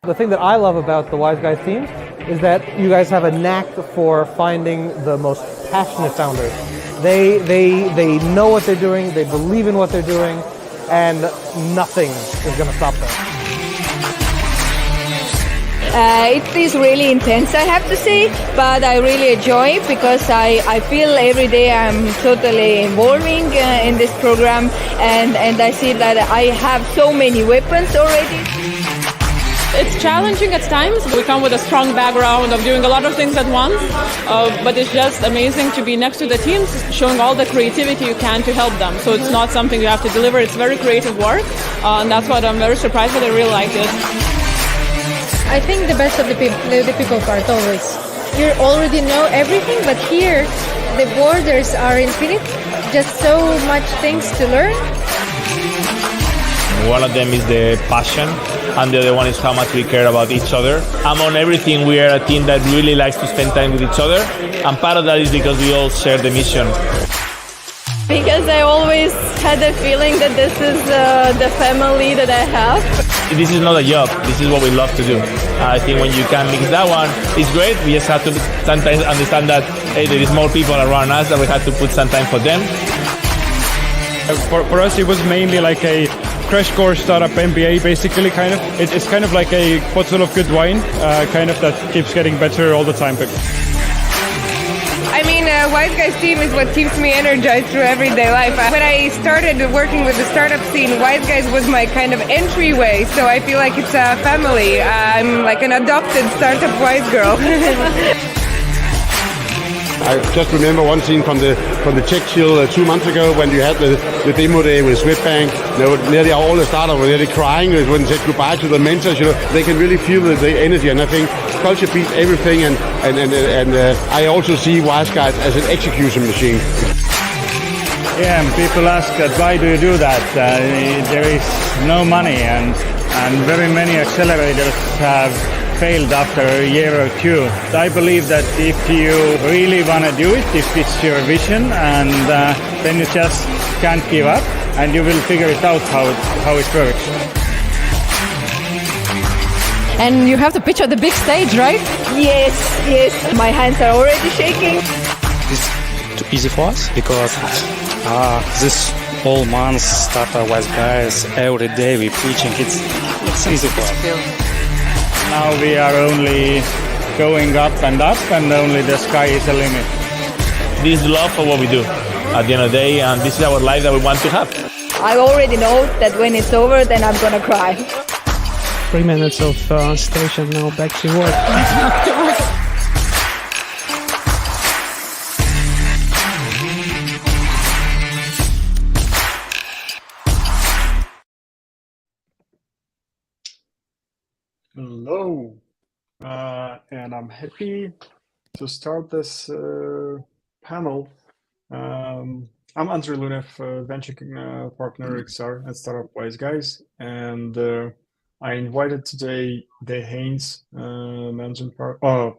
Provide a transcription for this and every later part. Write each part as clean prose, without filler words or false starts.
The thing that I love about the Wise Guys team is that you guys have a knack for finding the most passionate founders. They know what they're doing, they believe in what they're doing, and nothing is going to stop them. It is really intense, I have to say, but I really enjoy it because I feel every day I'm totally evolving in this program, and I see that I have so many weapons already. It's challenging at times. We come with a strong background of doing a lot of things at once, but it's just amazing to be next to the teams, showing all the creativity you can to help them. So it's not something you have to deliver, it's very creative work, and that's what I'm very surprised that I really like it. I think the best of the people part always. You already know everything, but here the borders are infinite, just so much things to learn. One of them is the passion, and the other one is how much we care about each other. Among everything, we are a team that really likes to spend time with each other, and part of that is because we all share the mission. Because I always had a feeling that this is the family that I have. This is not a job, this is what we love to do. I think when you can mix that one, it's great. We just have to sometimes understand that, hey, there is more people around us, that we have to put some time for them. For us, it was mainly like a crash course startup MBA, basically, kind of. It's kind of like a bottle of good wine, kind of that keeps getting better all the time. I mean, Wise Guys team is what keeps me energized through everyday life. When I started working with the startup scene, Wise Guys was my kind of entryway, so I feel like it's a family. I'm like an adopted startup Wise girl. I just remember one scene from the Tech Chill 2 months ago when you had the demo day with Swedbank. Nearly all the startups were nearly crying when they said goodbye to the mentors. You know, they can really feel the energy, and I think culture beats everything. And I also see Wise Guys as an execution machine. Yeah, and people ask that why do you do that? There is no money, and very many accelerators have failed after a year or two. I believe that if you really want to do it, if it's your vision, and then you just can't give up, and you will figure it out how it works. And you have to pitch on the big stage, right? Yes, my hands are already shaking. It's too easy for us because this whole month startup Wise Guys, every day we preaching, it's easy for us. Now we are only going up, and only the sky is the limit. This is love for what we do at the end of the day, and this is our life that we want to have. I already know that when it's over, then I'm gonna cry. 3 minutes of station, now back to work. Hello, and I'm happy to start this panel. I'm Andrei Lunev, venture partner XR at Startup Wise Guys, and I invited today Dave Haynes, general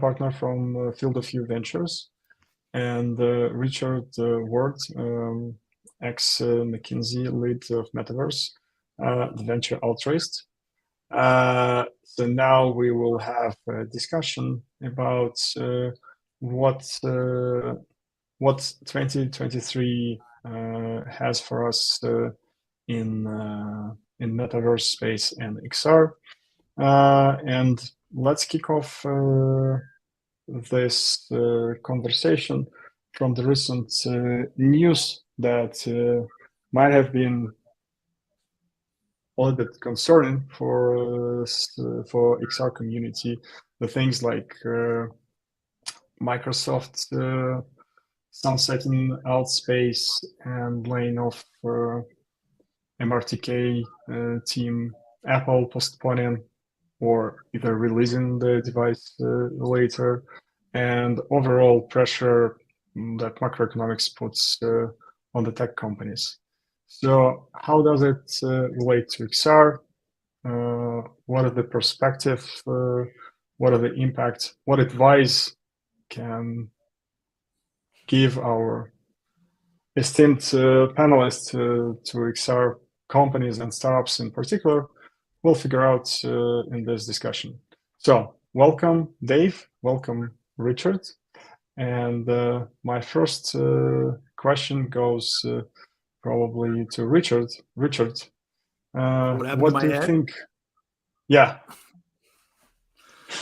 partner from Field of View Ventures, and Richard Ward, ex-McKinsey lead of Metaverse, the venture altruist. So now we will have a discussion about what 2023 has for us in metaverse space and XR. And let's kick off this conversation from the recent news that might have been a little bit concerning for XR community. The things like Microsoft sunsetting Altspace and laying off MRTK team, Apple postponing or either releasing the device later, and overall pressure that macroeconomics puts on the tech companies. So how does it relate to XR? What are the perspective? What are the impact? What advice can give our esteemed panelists to XR companies and startups in particular we'll figure out in this discussion. So welcome, Dave. Welcome, Richard. And my first question goes probably to Richard. Richard, what do you think? Yeah.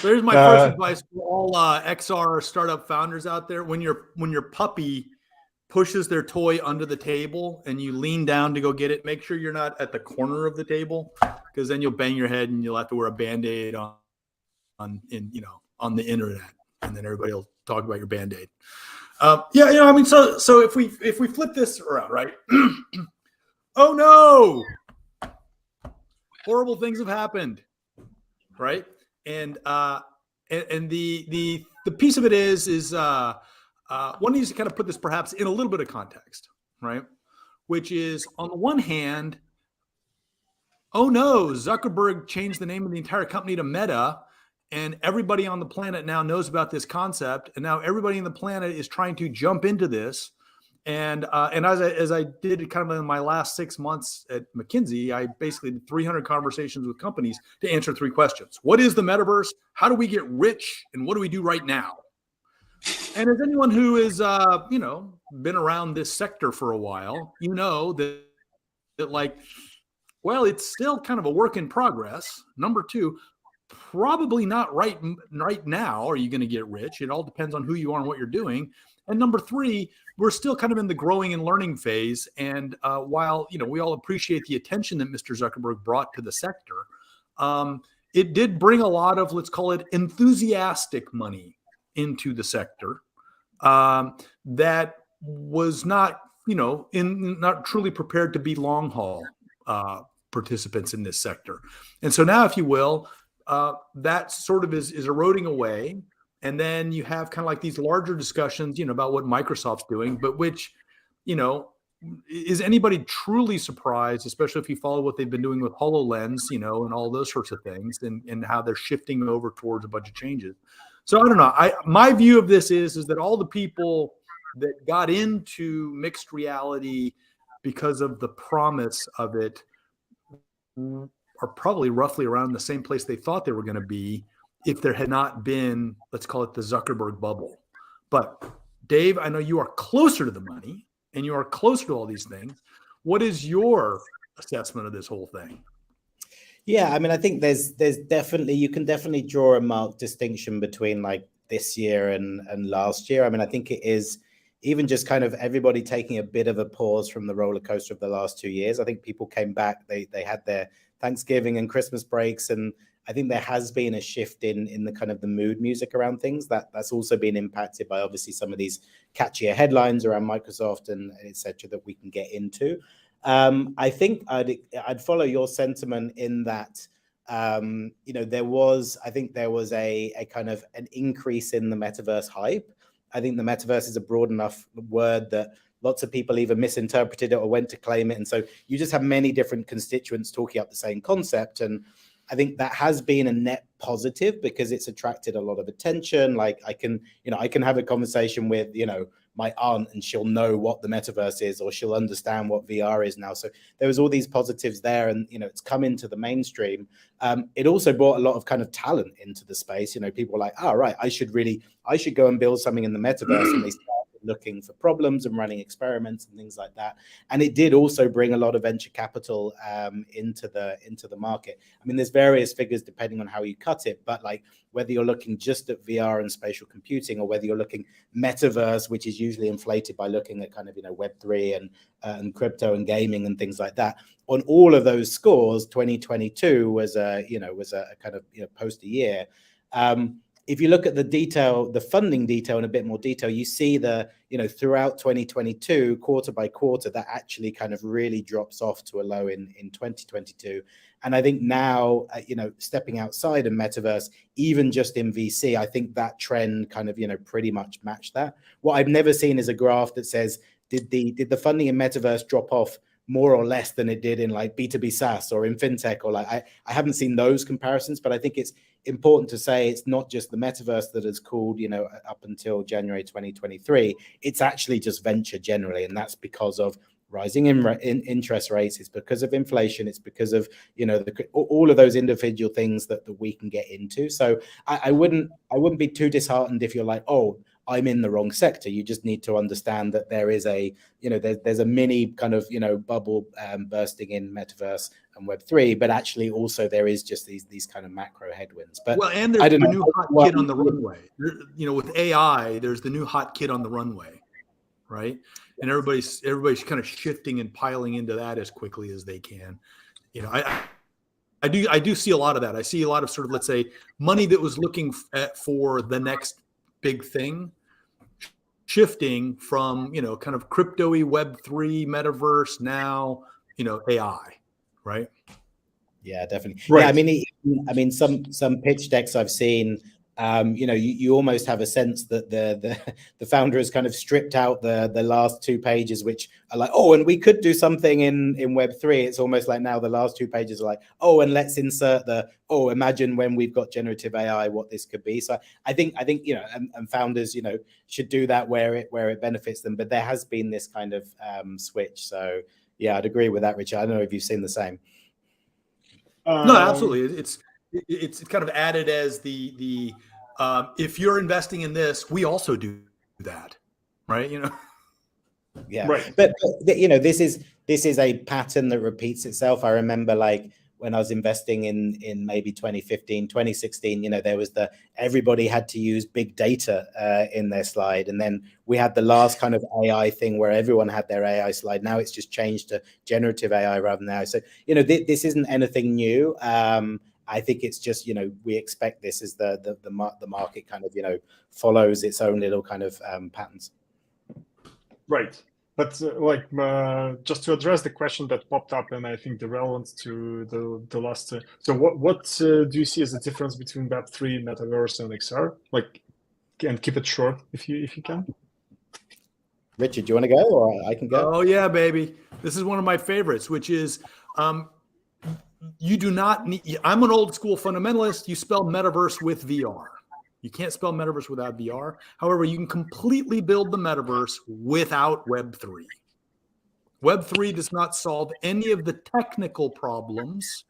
There's my first advice for all XR startup founders out there. When your puppy pushes their toy under the table and you lean down to go get it, make sure you're not at the corner of the table, because then you'll bang your head and you'll have to wear a Band-Aid on the internet, and then everybody will talk about your Band-Aid. So if we flip this around, right? Oh no, horrible things have happened, right? And the piece of it is one needs to kind of put this perhaps in a little bit of context, right? Which is, on the one hand, oh no, Zuckerberg changed the name of the entire company to Meta, and everybody on the planet now knows about this concept, and now everybody on the planet is trying to jump into this. And as I did kind of in my last 6 months at McKinsey, I basically did 300 conversations with companies to answer 3 questions. What is the metaverse? How do we get rich? And what do we do right now? And as anyone who is, been around this sector for a while, you know that it's still kind of a work in progress. Number 2, probably not right now are you going to get rich. It all depends on who you are and what you're doing. And number 3, we're still kind of in the growing and learning phase. And while, we all appreciate the attention that Mr. Zuckerberg brought to the sector, it did bring a lot of, let's call it, enthusiastic money into the sector that was not, not truly prepared to be long haul participants in this sector. And so now, if you will, that sort of is eroding away. And then you have kind of like these larger discussions, about what Microsoft's doing, but which, is anybody truly surprised, especially if you follow what they've been doing with HoloLens, and all those sorts of things, and how they're shifting over towards a bunch of changes. So I don't know. My view of this is that all the people that got into mixed reality because of the promise of it are probably roughly around the same place they thought they were going to be if there had not been, let's call it, the Zuckerberg bubble. But Dave, I know you are closer to the money and you are closer to all these things. What is your assessment of this whole thing? Yeah, I mean, I think there's definitely, you can definitely draw a marked distinction between like this year and last year. I mean, I think it is even just kind of everybody taking a bit of a pause from the roller coaster of the last 2 years. I think people came back, they had their Thanksgiving and Christmas breaks, and I think there has been a shift in the kind of the mood music around things that's also been impacted by obviously some of these catchier headlines around Microsoft and et cetera that we can get into. I think I'd follow your sentiment in that, there was a kind of an increase in the metaverse hype. I think the metaverse is a broad enough word that lots of people either misinterpreted it or went to claim it. And so you just have many different constituents talking up the same concept. And I think that has been a net positive because it's attracted a lot of attention. Like I can have a conversation with, my aunt and she'll know what the metaverse is, or she'll understand what VR is now. So there was all these positives there, and, it's come into the mainstream. It also brought a lot of kind of talent into the space. People were like, oh, right, I should go and build something in the metaverse. And they started looking for problems and running experiments and things like that. And it did also bring a lot of venture capital into the market. I mean, there's various figures depending on how you cut it, but like whether you're looking just at VR and spatial computing, or whether you're looking metaverse, which is usually inflated by looking at kind of Web3 and crypto and gaming and things like that. On all of those scores, 2022 was a kind of poster year. If you look at the detail, the funding detail in a bit more detail, you see throughout 2022, quarter by quarter, that actually kind of really drops off to a low in 2022. And I think now, stepping outside of metaverse, even just in VC, I think that trend kind of, pretty much matched that. What I've never seen is a graph that says, did the funding in metaverse drop off more or less than it did in like B2B SaaS or in fintech, or like I haven't seen those comparisons, but I think it's important to say it's not just the metaverse that has cooled, up until January 2023. It's actually just venture generally, and that's because of rising in interest rates. It's because of inflation. It's because of, you know, all of those individual things that we can get into. So I wouldn't be too disheartened if you're like, oh, I'm in the wrong sector. You just need to understand that there is a, you know, there's a mini kind of, you know, bubble bursting in metaverse and Web3, but actually also there is just these kind of macro headwinds. But well, and there's the new hot kid on the runway. You know, with AI, there's the new hot kid on the runway, right? And everybody's kind of shifting and piling into that as quickly as they can. You know, I do see a lot of that. I see a lot of sort of, let's say, money that was looking for the next big thing, shifting from, you know, kind of crypto-y Web3 metaverse now, you know, AI, right? Yeah, definitely. Right. Yeah, I mean, some pitch decks I've seen, you know, you almost have a sense that the founder has kind of stripped out the last 2 pages, which are like, oh, and we could do something in Web3. It's almost like now the last 2 pages are like, oh, and let's insert imagine when we've got generative AI, what this could be. So I think you know, and founders, you know, should do that where it benefits them. But there has been this kind of switch. So yeah, I'd agree with that, Richard. I don't know if you've seen the same. No, absolutely. It's kind of added as the if you're investing in this, we also do that, right? You know. Yeah, right. But you know, this is a pattern that repeats itself. I remember, like, when I was investing in maybe 2015, 2016, you know, there was everybody had to use big data in their slide. And then we had the last kind of AI thing where everyone had their AI slide. Now it's just changed to generative AI rather than now. So, you know, this isn't anything new. I think it's just, you know, we expect this as the market kind of, you know, follows its own little kind of patterns. Right. But just to address the question that popped up, and I think the relevance to the last. So what do you see as the difference between Web3, Metaverse, and XR? Like, and keep it short if you can. Richard, do you want to go, or I can go? Oh yeah, baby. This is one of my favorites, which is you do not need. I'm an old school fundamentalist. You spell metaverse with VR. You can't spell metaverse without VR. However, you can completely build the metaverse without Web3. Web3 does not solve any of the technical problems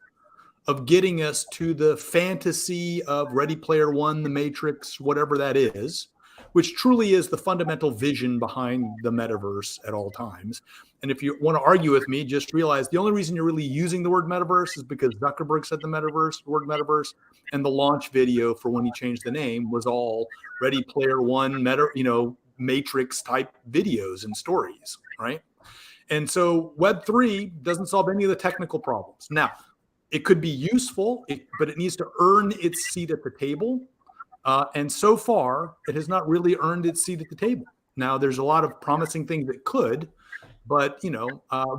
of getting us to the fantasy of Ready Player One, The Matrix, whatever that is, which truly is the fundamental vision behind the metaverse at all times. And if you want to argue with me, just realize the only reason you're really using the word metaverse is because Zuckerberg said the word metaverse, and the launch video for when he changed the name was all Ready Player One, Matrix type videos and stories, right? And so Web3 doesn't solve any of the technical problems. Now, it could be useful, but it needs to earn its seat at the table. And so far, it has not really earned its seat at the table. Now, there's a lot of promising things that could, but,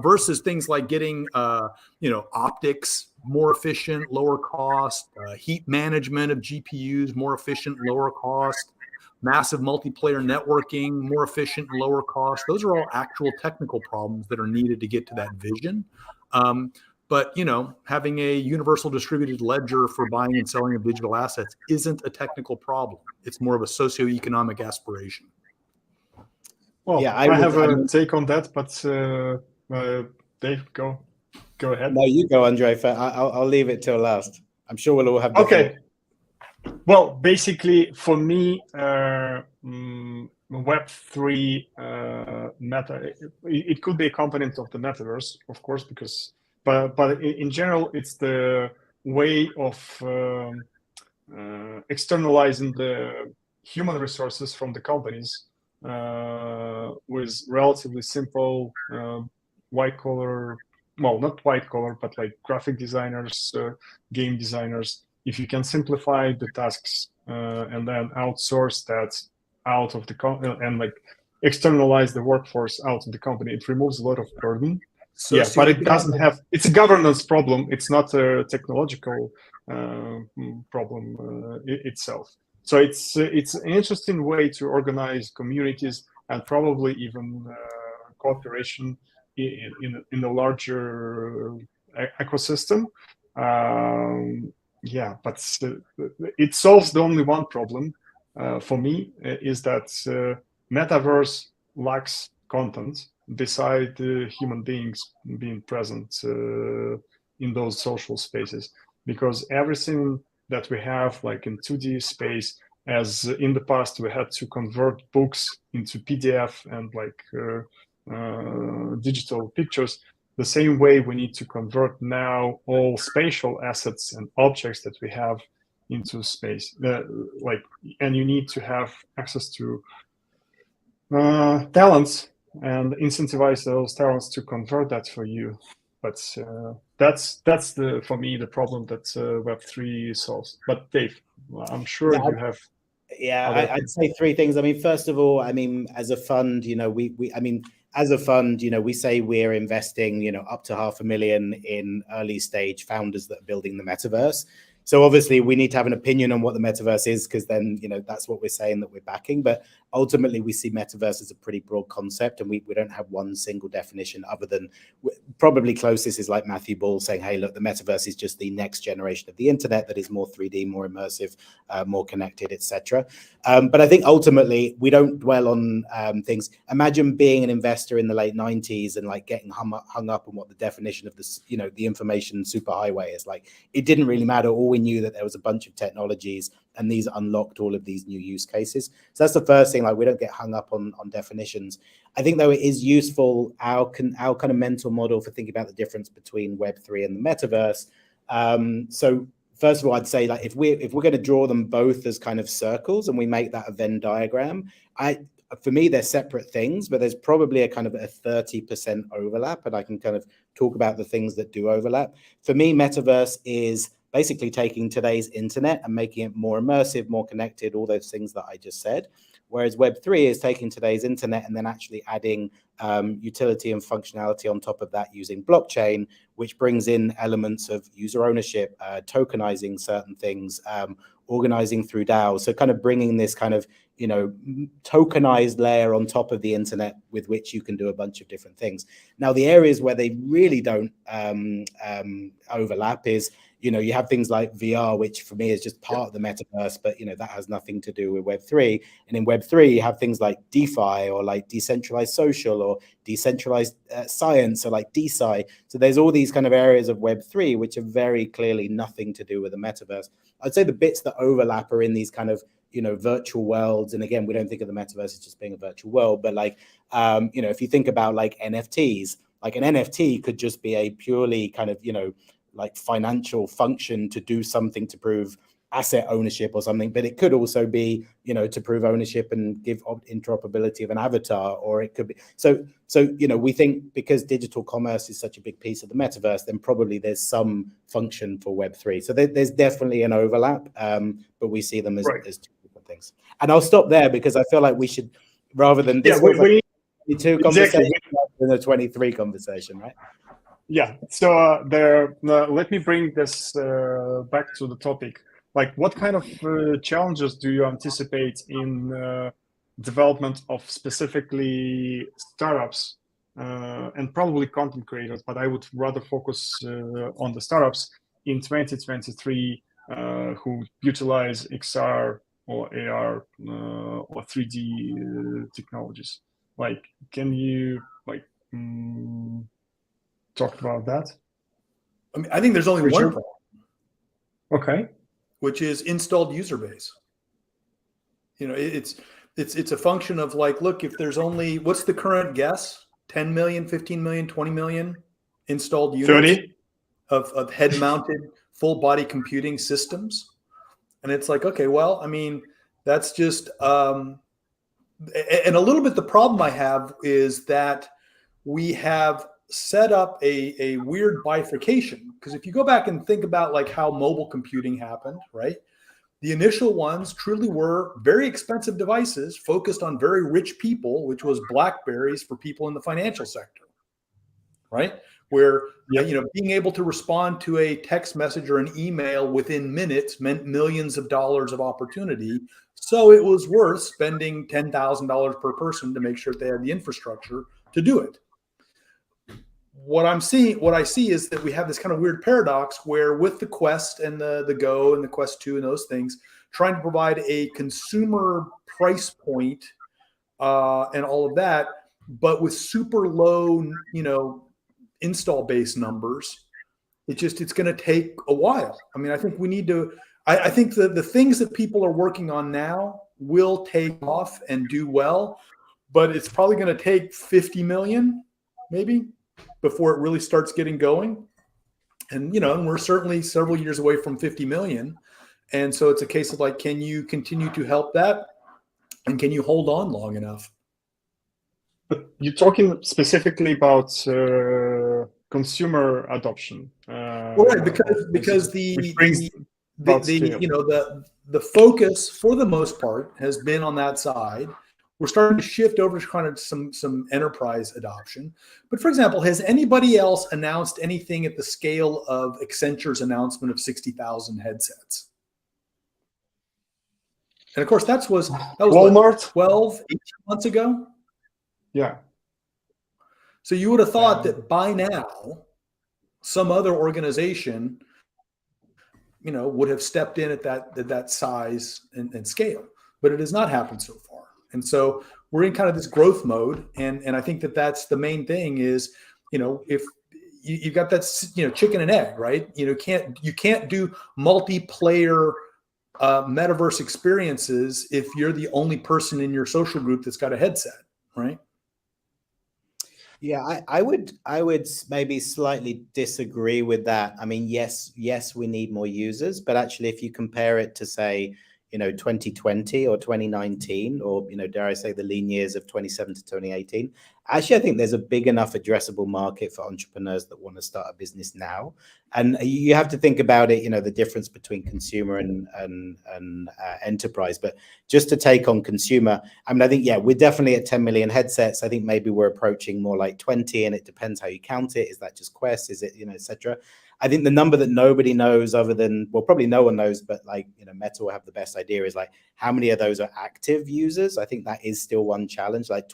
versus things like getting, optics more efficient, lower cost, heat management of GPUs more efficient, lower cost, massive multiplayer networking more efficient, lower cost. Those are all actual technical problems that are needed to get to that vision. But, having a universal distributed ledger for buying and selling of digital assets isn't a technical problem. It's more of a socioeconomic aspiration. Well, yeah, I have a take on that, but Dave, go ahead. No, you go, Andre. I'll leave it till last. I'm sure we'll all have different... Okay. Well, basically, for me, Web3 it could be a component of the metaverse, of course, because but in general, it's the way of externalizing the human resources from the companies with relatively simple white collar, well, not white collar, but like graphic designers, game designers. If you can simplify the tasks and then outsource that out of the company and like externalize the workforce out of the company, it removes a lot of burden. So yeah, but it doesn't have. It's a governance problem. It's not a technological problem itself. So it's an interesting way to organize communities and probably even cooperation in a larger ecosystem. Yeah, but it solves the only one problem for me is that metaverse lacks content beside human beings being present in those social spaces, because everything that we have like in 2D space, as in the past we had to convert books into PDF and like digital pictures, the same way we need to convert now all spatial assets and objects that we have into space, and you need to have access to talents and incentivize those talents to convert that for you. But that's for me the problem that Web3 solves. But Dave, I'm sure you have. Yeah, I'd say three things. I mean, first of all, I mean, as a fund, as a fund, we say we're investing, up to $500,000 in early stage founders that are building the metaverse. So obviously we need to have an opinion on what the metaverse is, because then, that's what we're saying that we're backing. But ultimately we see metaverse as a pretty broad concept, and we don't have one single definition, other than probably closest is like Matthew Ball saying, hey, look, the metaverse is just the next generation of the internet that is more 3D, more immersive, more connected, etc. But I think ultimately we don't dwell on things. Imagine being an investor in the late 90s and like getting hung up on what the definition of this, the information superhighway is. Like, it didn't really matter. All we knew that there was a bunch of technologies, and these unlocked all of these new use cases. So that's the first thing. Like, we don't get hung up on definitions. I think, though, it is useful, our kind of mental model for thinking about the difference between Web3 and the metaverse. So first of all, I'd say, like, if we're going to draw them both as kind of circles and we make that a Venn diagram, for me, they're separate things, but there's probably a kind of a 30% overlap, and I can kind of talk about the things that do overlap. For me, metaverse is basically taking today's internet and making it more immersive, more connected, all those things that I just said. Whereas Web3 is taking today's internet and then actually adding utility and functionality on top of that using blockchain, which brings in elements of user ownership, tokenizing certain things, organizing through DAOs. So kind of bringing this kind of, tokenized layer on top of the internet with which you can do a bunch of different things. Now, the areas where they really don't overlap is, you have things like VR, which for me is just part of the metaverse, but, that has nothing to do with Web3. And in Web3, you have things like DeFi, or like decentralized social, or decentralized science, or like DeSci. So there's all these kind of areas of Web3, which are very clearly nothing to do with the metaverse. I'd say the bits that overlap are in these kind of, virtual worlds. And again, we don't think of the metaverse as just being a virtual world, but like, if you think about like NFTs, like an NFT could just be a purely kind of, like financial function to do something to prove asset ownership or something, but it could also be, to prove ownership and give interoperability of an avatar, or it could be, so, we think because digital commerce is such a big piece of the metaverse, then probably there's some function for Web3. So there's definitely an overlap, but we see them as two different things. And I'll stop there, because I feel like we should, rather than this, like 22 conversation, than a 23 conversation, right? Yeah. So let me bring this back to the topic. Like, what kind of challenges do you anticipate in development of specifically startups and probably content creators? But I would rather focus on the startups in 2023 who utilize XR or AR or 3D technologies. Like, can you talk about that? I mean, I think there's only one problem. Okay. Which is installed user base. It's a function of like, look, if there's only, what's the current guess? 10 million, 15 million, 20 million installed units 30 of head-mounted full body computing systems. And it's like, okay, well, I mean, that's just, and a little bit the problem I have is that we have set up a weird bifurcation, because if you go back and think about like how mobile computing happened, right? The initial ones truly were very expensive devices focused on very rich people, which was BlackBerries for people in the financial sector, right? Where, being able to respond to a text message or an email within minutes meant millions of dollars of opportunity. So it was worth spending $10,000 per person to make sure they had the infrastructure to do it. What I see is that we have this kind of weird paradox where with the Quest and the Go and the Quest 2 and those things, trying to provide a consumer price point and all of that, but with super low, install base numbers. It's going to take a while. I mean, I think we need to. I think the things that people are working on now will take off and do well, but it's probably going to take 50 million maybe before it really starts getting going. And and we're certainly several years away from 50 million. And so it's a case of like, can you continue to help that, and can you hold on long enough? But you're talking specifically about consumer adoption, right? Because the focus for the most part has been on that side. We're starting to shift over to kind of some enterprise adoption. But for example, has anybody else announced anything at the scale of Accenture's announcement of 60,000 headsets? And of course, that was Walmart, what, 12, 18 months ago. Yeah. So you would have thought that by now, some other organization, would have stepped in at that size and scale, but it has not happened so far. And so we're in kind of this growth mode, and I think that's the main thing is, if you've got that, chicken and egg, right? You can't do multiplayer metaverse experiences if you're the only person in your social group that's got a headset, right? Yeah, I would maybe slightly disagree with that. I mean, yes, we need more users, but actually, if you compare it to say, 2020 or 2019, or dare I say the lean years of 2017 to 2018, actually, I think there's a big enough addressable market for entrepreneurs that want to start a business now. And you have to think about it, the difference between consumer and enterprise. But just to take on consumer, I mean, I think, we're definitely at 10 million headsets. I think maybe we're approaching more like 20, and it depends how you count it. Is that just Quest? Is it, et cetera? I think the number that nobody knows other than, well, probably no one knows, but like, Meta will have the best idea, is like, how many of those are active users? I think that is still one challenge. Like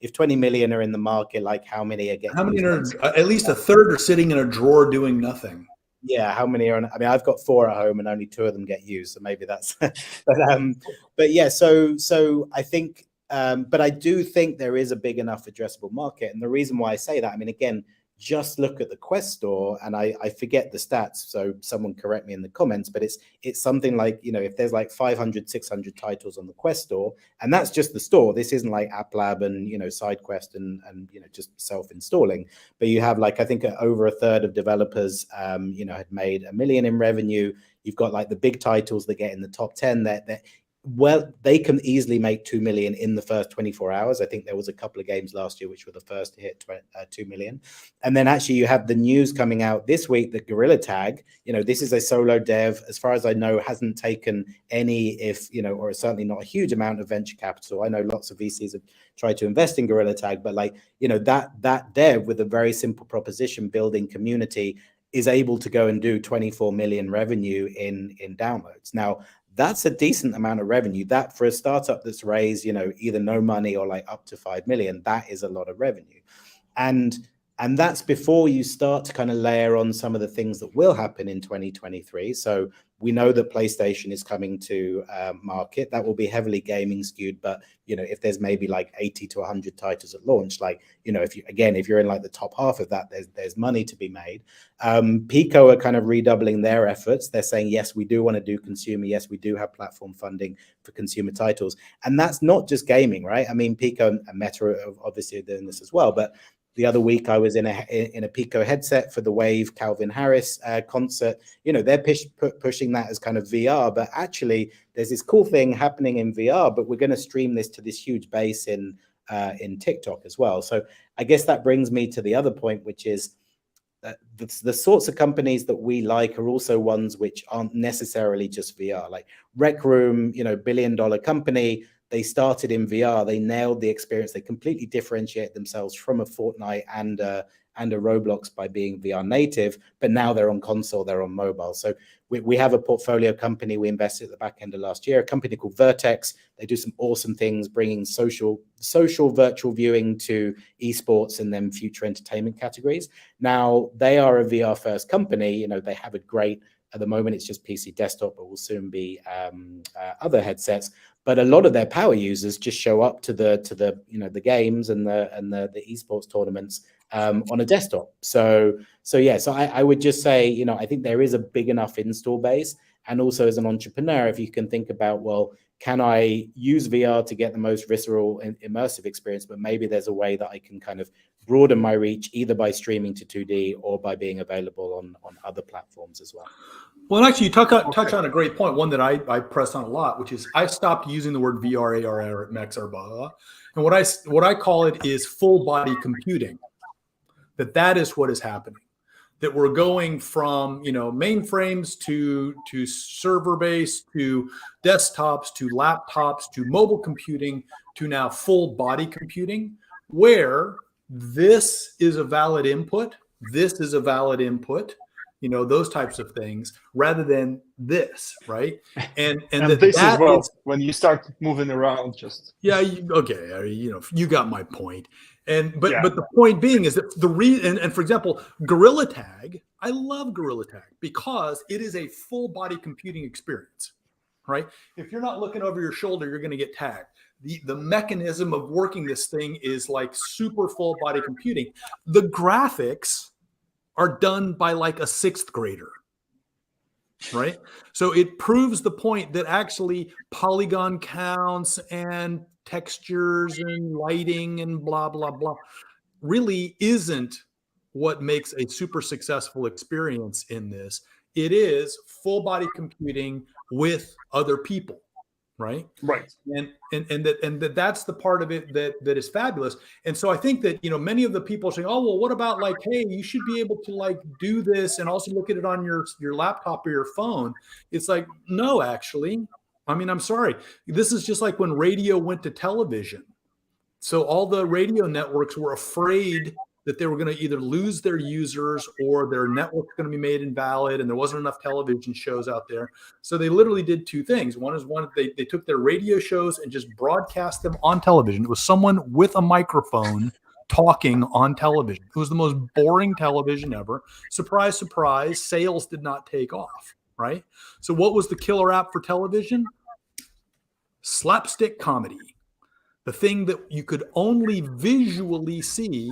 if 20 million are in the market, like how many are getting? How many are, at least a third are sitting in a drawer doing nothing. Yeah, how many are? I mean, I've got 4 at home and only 2 of them get used, so maybe that's. but yeah, so I think, but I do think there is a big enough addressable market, and the reason why I say that, I mean, again, just look at the Quest store, and I forget the stats, so someone correct me in the comments, but it's something like, if there's like 500, 600 titles on the Quest store, and that's just the store. This isn't like App Lab and, SideQuest and just self-installing, but you have like, I think over a third of developers, had made $1 million in revenue. You've got like the big titles that get in the top 10 that well, they can easily make 2 million in the first 24 hours. I think there was a couple of games last year which were the first to hit 2 million. And then actually you have the news coming out this week that Gorilla Tag, this is a solo dev, as far as I know, hasn't taken any, or certainly not a huge amount of venture capital. I know lots of VCs have tried to invest in Gorilla Tag, but like, that dev with a very simple proposition, building community, is able to go and do 24 million revenue in downloads. Now, that's a decent amount of revenue. That for a startup that's raised, either no money or like up to 5 million, that is a lot of revenue. And that's before you start to kind of layer on some of the things that will happen in 2023. So we know that PlayStation is coming to market. That will be heavily gaming skewed, but if there's maybe like 80 to 100 titles at launch, like if you're in like the top half of that, there's money to be made. Pico are kind of redoubling their efforts. They're saying, yes, we do want to do consumer. Yes, we do have platform funding for consumer titles, and that's not just gaming, right? I mean, Pico and Meta are obviously doing this as well, but the other week I was in a Pico headset for the Wave Calvin Harris concert. They're pushing that as kind of VR, but actually there's this cool thing happening in VR, but we're going to stream this to this huge base in TikTok as well. So I guess that brings me to the other point, which is the sorts of companies that we like are also ones which aren't necessarily just VR. Like Rec Room, $1 billion company. They started in VR. They nailed the experience. They completely differentiate themselves from a Fortnite and a Roblox by being VR native. But now they're on console. They're on mobile. So we have a portfolio company we invested at the back end of last year, a company called Vertex. They do some awesome things, bringing social virtual viewing to esports and then future entertainment categories. Now they are a VR first company. They have a great At the moment, it's just PC desktop, but will soon be other headsets. But a lot of their power users just show up to the games and the esports tournaments on a desktop. So I would just say, I think there is a big enough install base. And also as an entrepreneur, if you can think about, well, can I use VR to get the most visceral and immersive experience, but maybe there's a way that I can kind of broaden my reach either by streaming to 2D or by being available on other platforms as well. Well, actually, you touch on a great point, one that I press on a lot, which is I stopped using the word VR, AR, Max, or blah, blah, blah. And what I call it is full body computing. That is what is happening. That we're going from mainframes to server based to desktops to laptops to mobile computing to now full body computing, where this is a valid input, this is a valid input, those types of things, rather than this, right? And this as well, when you start moving around, just you got my point. But the point being is that and for example, Gorilla Tag, I love Gorilla Tag because it is a full body computing experience, right? If you're not looking over your shoulder, you're going to get tagged. The mechanism of working this thing is like super full body computing. The graphics are done by like a 6th grader, right? So it proves the point that actually polygon counts and textures and lighting and blah, blah, blah really isn't what makes a super successful experience in this. It is full body computing with other people. Right. And that's the part of it that is fabulous. And so I think that, many of the people are saying, oh, well, what about like, hey, you should be able to like do this and also look at it on your laptop or your phone. It's like, no, actually, I mean, I'm sorry. This is just like when radio went to television. So all the radio networks were afraid that they were going to either lose their users or their network's going to be made invalid, and there wasn't enough television shows out there. So they literally did two things. One they took their radio shows and just broadcast them on television. It was someone with a microphone talking on television. It was the most boring television ever. Surprise, surprise, sales did not take off, right? So what was the killer app for television? Slapstick comedy. The thing that you could only visually see.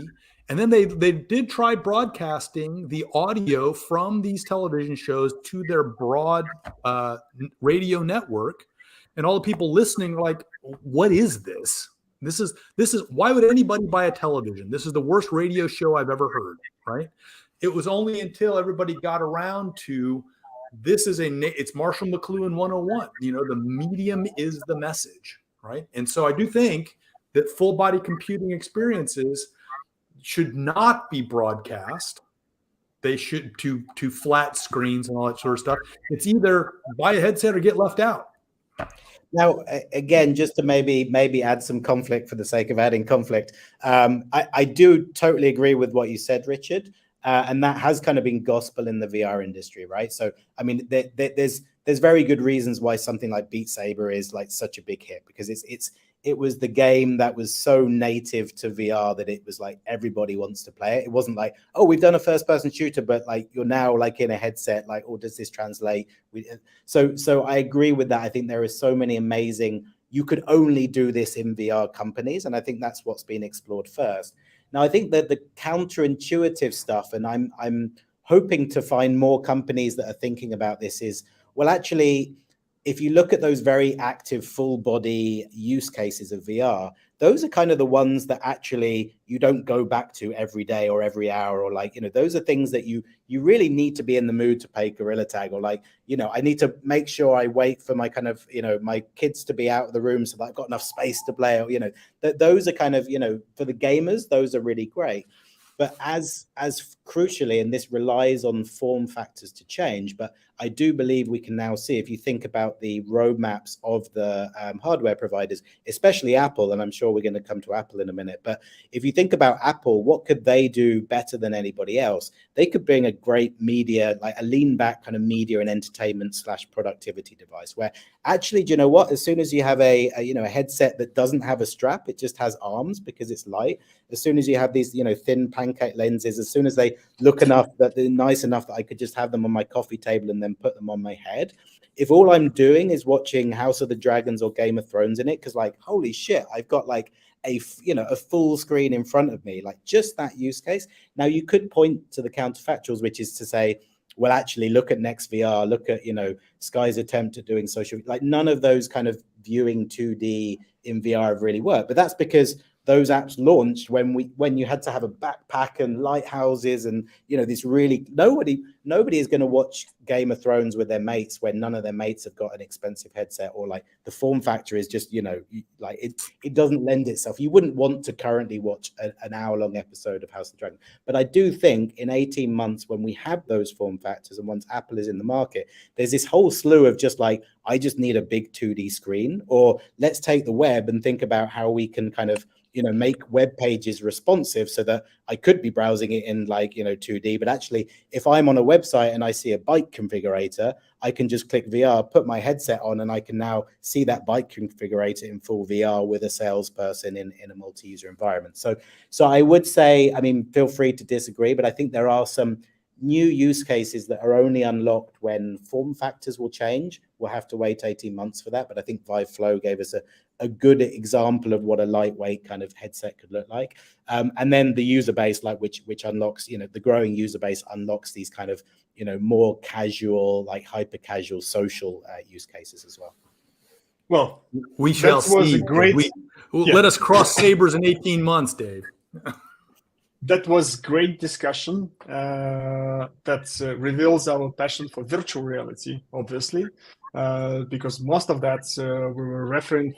And then they did try broadcasting the audio from these television shows to their broad radio network, and all the people listening were like, "What is this? This is why would anybody buy a television? This is the worst radio show I've ever heard." Right? It was only until everybody got around to it's Marshall McLuhan 101. The medium is the message, right? And so I do think that full body computing experiences should not be broadcast. They should to flat screens and all that sort of stuff. It's either buy a headset or get left out. Now, again, just to maybe add some conflict for the sake of adding conflict, I do totally agree with what you said, Richard, and that has kind of been gospel in the VR industry, right? So, I mean, there's very good reasons why something like Beat Saber is like such a big hit, because it was the game that was so native to VR that it was like everybody wants to play it. It wasn't like, oh, we've done a first-person shooter, but like you're now like in a headset, like, or does this translate? So I agree with that. I think there are so many amazing, you could only do this in VR companies, and I think that's what's been explored first. Now, I think that the counterintuitive stuff, and I'm hoping to find more companies that are thinking about this, is, well, actually, if you look at those very active full body use cases of VR, those are kind of the ones that actually you don't go back to every day or every hour, or like, those are things that you really need to be in the mood to play Gorilla Tag, or like, I need to make sure I wait for my kind of, my kids to be out of the room so that I've got enough space to play, or, those are kind of, for the gamers, those are really great. But as crucially, and this relies on form factors to change, but I do believe we can now see, if you think about the roadmaps of the hardware providers, especially Apple, and I'm sure we're going to come to Apple in a minute, but if you think about Apple, what could they do better than anybody else? They could bring a great media, like a lean back kind of media and entertainment / productivity device, where actually, do you know what? As soon as you have a headset that doesn't have a strap, it just has arms because it's light. As soon as you have these, thin pancake lenses, as soon as they look enough, that they're nice enough that I could just have them on my coffee table and then then put them on my head. If all I'm doing is watching House of the Dragons or Game of Thrones in it, because like, holy shit, I've got like a full screen in front of me, like just that use case. Now you could point to the counterfactuals, which is to say, well, actually look at Next VR, look at, Sky's attempt at doing social, like none of those kind of viewing 2D in VR have really worked. But that's because those apps launched when you had to have a backpack and lighthouses and this really nobody is going to watch Game of Thrones with their mates when none of their mates have got an expensive headset, or like the form factor is just like it doesn't lend itself. You wouldn't want to currently watch an hour-long episode of House of the Dragon. But I do think in 18 months when we have those form factors and once Apple is in the market, there's this whole slew of just like, I just need a big 2D screen, or let's take the web and think about how we can kind of make web pages responsive so that I could be browsing it in 2D, but actually if I'm on a website and I see a bike configurator, I can just click VR, put my headset on, and I can now see that bike configurator in full VR with a salesperson in a multi-user environment. So I would say, feel free to disagree, but I think there are some new use cases that are only unlocked when form factors will change. We'll have to wait 18 months for that, but I think Vive Flow gave us a good example of what a lightweight kind of headset could look like. And then the user base, which unlocks, the growing user base unlocks these kind of, more casual, like hyper casual social use cases as well. Well, we shall see. Let us cross sabers in 18 months, Dave. That was great discussion that reveals our passion for virtual reality, obviously, because most of that we were referring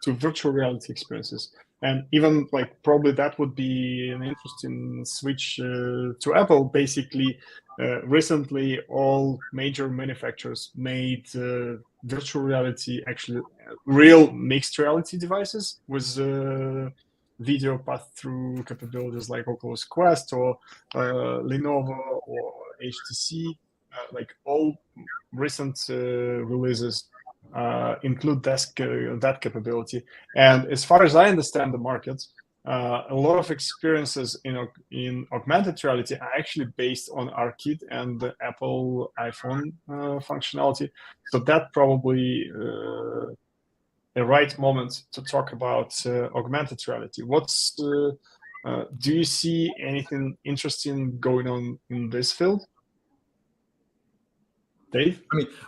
to virtual reality experiences. And even probably that would be an interesting switch to Apple. Basically, recently all major manufacturers made virtual reality actually real mixed reality devices with video pass-through capabilities like Oculus Quest or Lenovo or HTC. All recent releases include that capability. And as far as I understand the market, a lot of experiences in augmented reality are actually based on ARKit and the Apple iPhone functionality. So that probably the right moment to talk about augmented reality. Do you see anything interesting going on in this field, Dave?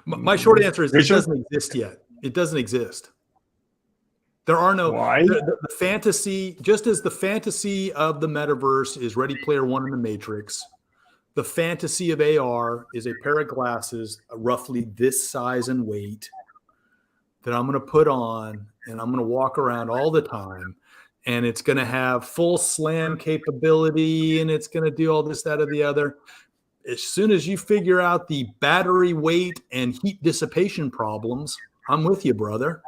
My short answer is Richard? It doesn't exist yet. It doesn't exist. There are no. Why? The fantasy, just as the fantasy of the metaverse is Ready Player One in the Matrix, the fantasy of AR is a pair of glasses roughly this size and weight that I'm going to put on and I'm going to walk around all the time, and it's going to have full slam capability and it's going to do all this, that, or the other. As soon as you figure out the battery weight and heat dissipation problems, I'm with you, brother.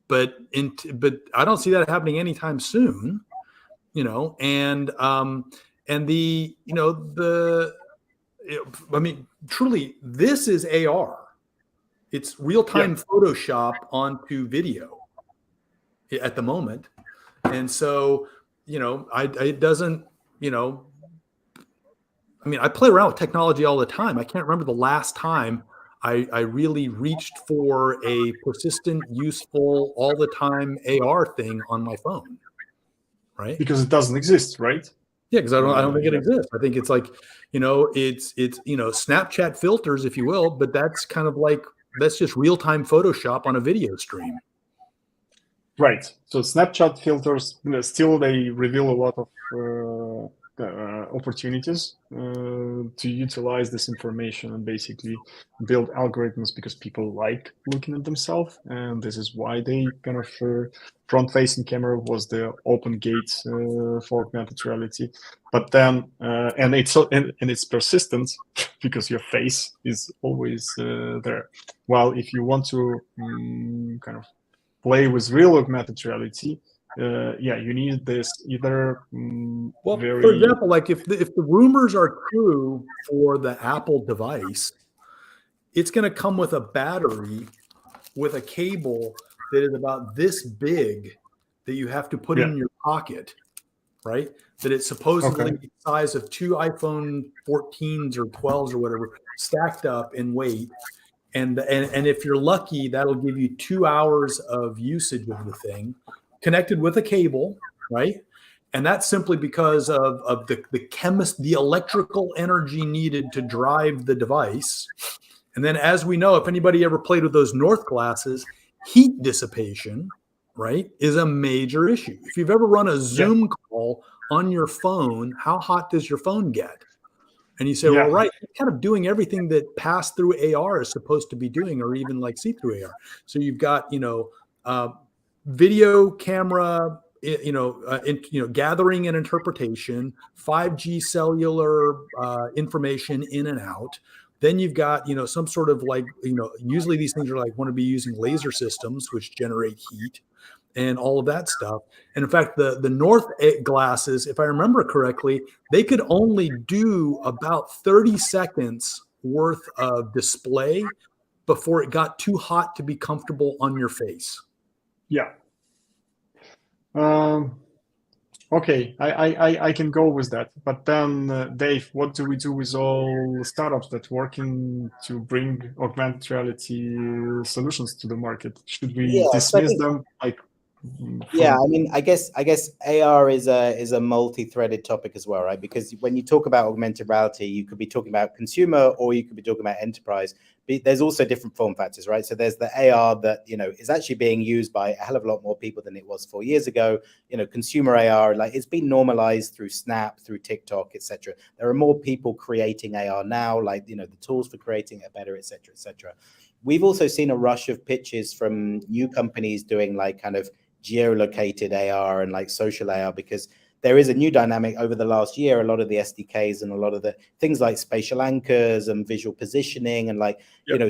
But I don't see that happening anytime soon, truly, this is AR. It's real-time Photoshop onto video at the moment. And so, it doesn't, I play around with technology all the time. I can't remember the last time I really reached for a persistent, useful, all the time AR thing on my phone, right? Because it doesn't exist, right? Yeah, because I don't think it exists. I think it's it's Snapchat filters, if you will, but that's kind of that's just real-time Photoshop on a video stream. Right. So Snapchat filters, still they reveal a lot of opportunities to utilize this information and basically build algorithms because people like looking at themselves, and this is why they kind of front-facing camera was the open gate for augmented reality. But then and it's persistent because your face is always there. While if you want to kind of play with real augmented reality, you need this either. For example, if the rumors are true for the Apple device, it's going to come with a battery with a cable that is about this big that you have to put in your pocket, right? That it's supposedly the size of two iPhone 14s or 12s or whatever. stacked up in weight. And if you're lucky, that'll give you 2 hours of usage of the thing connected with a cable, right? And that's simply because of the electrical energy needed to drive the device. And then, as we know, if anybody ever played with those North glasses, heat dissipation, right, is a major issue. If you've ever run a Zoom call on your phone, how hot does your phone get? And you say, well, right, it's kind of doing everything that pass-through AR is supposed to be doing, or even like see-through AR. So you've got, video camera, gathering and interpretation, 5G cellular information in and out. Then you've got, some sort of usually these things are want to be using laser systems, which generate heat and all of that stuff. And in fact, the North glasses, if I remember correctly, they could only do about 30 seconds worth of display before it got too hot to be comfortable on your face. Yeah. Okay, I can go with that. But then, Dave, what do we do with all startups that working to bring augmented reality solutions to the market? Should we dismiss them? Yeah, I mean, I guess AR is a multi-threaded topic as well, right? Because when you talk about augmented reality, you could be talking about consumer or you could be talking about enterprise. But there's also different form factors, right? So there's the AR that, is actually being used by a hell of a lot more people than it was 4 years ago. Consumer AR, it's been normalized through Snap, through TikTok, etc. There are more people creating AR now, the tools for creating it better, etc., etc. We've also seen a rush of pitches from new companies doing kind of geolocated AR and social AR, because there is a new dynamic over the last year. A lot of the SDKs and a lot of the things like spatial anchors and visual positioning and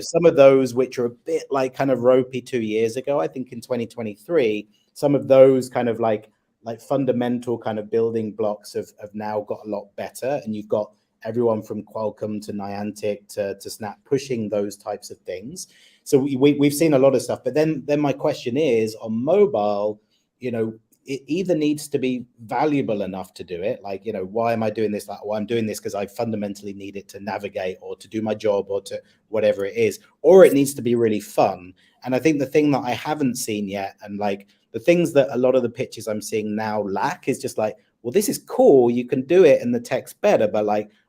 some of those which are a bit kind of ropey 2 years ago. I think in 2023, some of those kind of like fundamental kind of building blocks have now got a lot better. And you've got everyone from Qualcomm to Niantic to Snap pushing those types of things. So we've seen a lot of stuff. But then my question is, on mobile, it either needs to be valuable enough to do it. Why am I doing this? Well, I'm doing this because I fundamentally need it to navigate or to do my job or to whatever it is. Or it needs to be really fun. And I think the thing that I haven't seen yet, and the things that a lot of the pitches I'm seeing now lack, is just well, this is cool. You can do it and the tech's better, but